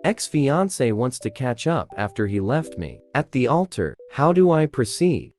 Ex-fiancé wants to catch up after he left me. At the altar, how do I proceed?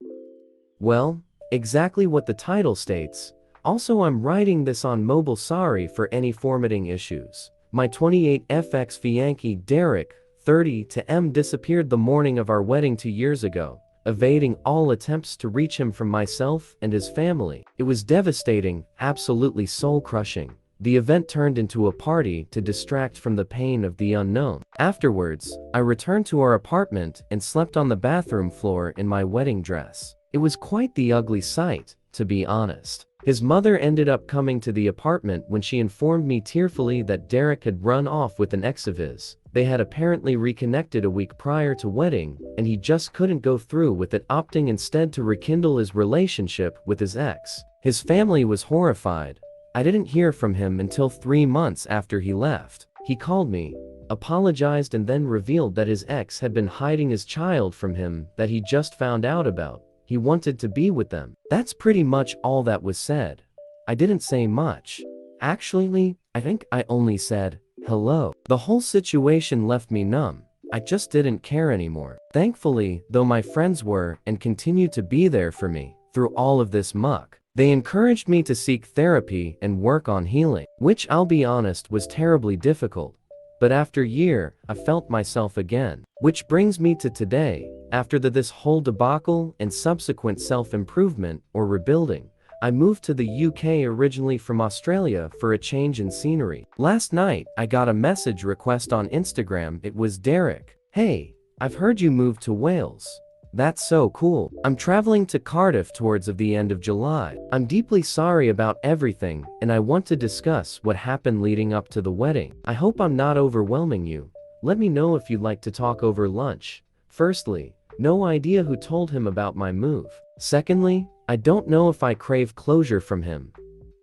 Well, exactly what the title states. Also, I'm writing this on mobile. Sorry for any formatting issues. My 28FX Fiancé Derek, 30 to M disappeared the morning of our wedding 2 years ago, evading all attempts to reach him from myself and his family. It was devastating, absolutely soul-crushing. The event turned into a party to distract from the pain of the unknown. Afterwards, I returned to our apartment and slept on the bathroom floor in my wedding dress. It was quite the ugly sight, to be honest. His mother ended up coming to the apartment when she informed me tearfully that Derek had run off with an ex of his. They had apparently reconnected a week prior to wedding, and he just couldn't go through with it, opting instead to rekindle his relationship with his ex. His family was horrified. I didn't hear from him until 3 months after he left. He called me, apologized, and then revealed that his ex had been hiding his child from him that he just found out about. He wanted to be with them. That's pretty much all that was said. I didn't say much. Actually, I think I only said, hello. The whole situation left me numb. I just didn't care anymore. Thankfully, though, my friends were and continue to be there for me through all of this muck. They encouraged me to seek therapy and work on healing, which, I'll be honest, was terribly difficult. But after a year, I felt myself again. Which brings me to today. After this whole debacle and subsequent self-improvement or rebuilding, I moved to the UK originally from Australia for a change in scenery. Last night, I got a message request on Instagram. It was Derek. Hey, I've heard you moved to Wales. That's so cool. I'm traveling to Cardiff towards the end of July. I'm deeply sorry about everything, and I want to discuss what happened leading up to the wedding. I hope I'm not overwhelming you. Let me know if you'd like to talk over lunch. Firstly, no idea who told him about my move. Secondly, I don't know if I crave closure from him.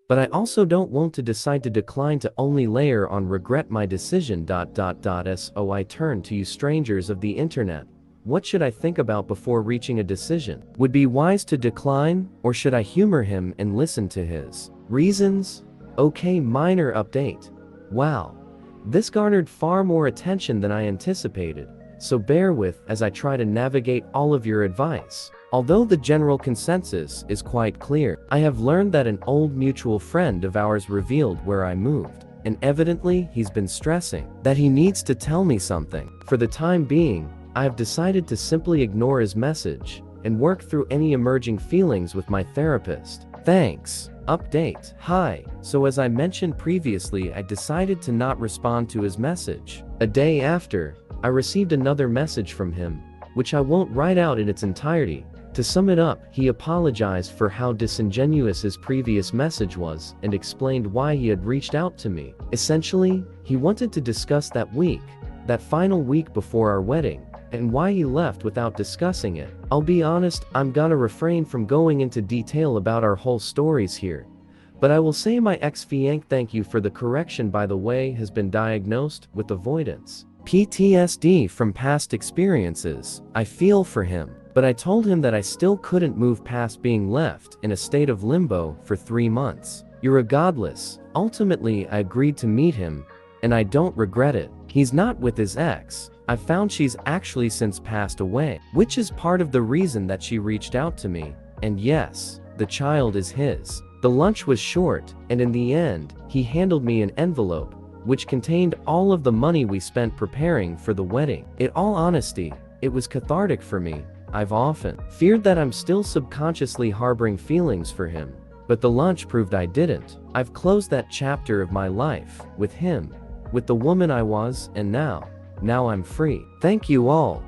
But I also don't want to decide to decline to only layer on regret my decision. So I turn to you strangers of the internet. What should I think about before reaching a decision? Would be wise to decline, or should I humor him and listen to his reasons? Okay, minor update. Wow. This garnered far more attention than I anticipated, so bear with as I try to navigate all of your advice. Although the general consensus is quite clear, I have learned that an old mutual friend of ours revealed where I moved, and evidently he's been stressing that he needs to tell me something. For the time being, I have decided to simply ignore his message and work through any emerging feelings with my therapist. Thanks. Update. Hi. So as I mentioned previously, I decided to not respond to his message. A day after, I received another message from him, which I won't write out in its entirety. To sum it up, he apologized for how disingenuous his previous message was and explained why he had reached out to me. Essentially, he wanted to discuss that final week before our wedding, and why he left without discussing it. I'll be honest, I'm gonna refrain from going into detail about our whole stories here. But I will say my ex-fiancé, thank you for the correction, by the way, has been diagnosed with avoidance PTSD from past experiences. I feel for him. But I told him that I still couldn't move past being left in a state of limbo for 3 months. Irregardless, ultimately I agreed to meet him, and I don't regret it. He's not with his ex. I found she's actually since passed away, which is part of the reason that she reached out to me. And yes, the child is his. The lunch was short, and in the end, he handed me an envelope, which contained all of the money we spent preparing for the wedding. In all honesty, it was cathartic for me. I've often feared that I'm still subconsciously harboring feelings for him, but the lunch proved I didn't. I've closed that chapter of my life with him, with the woman I was, and now I'm free. Thank you all.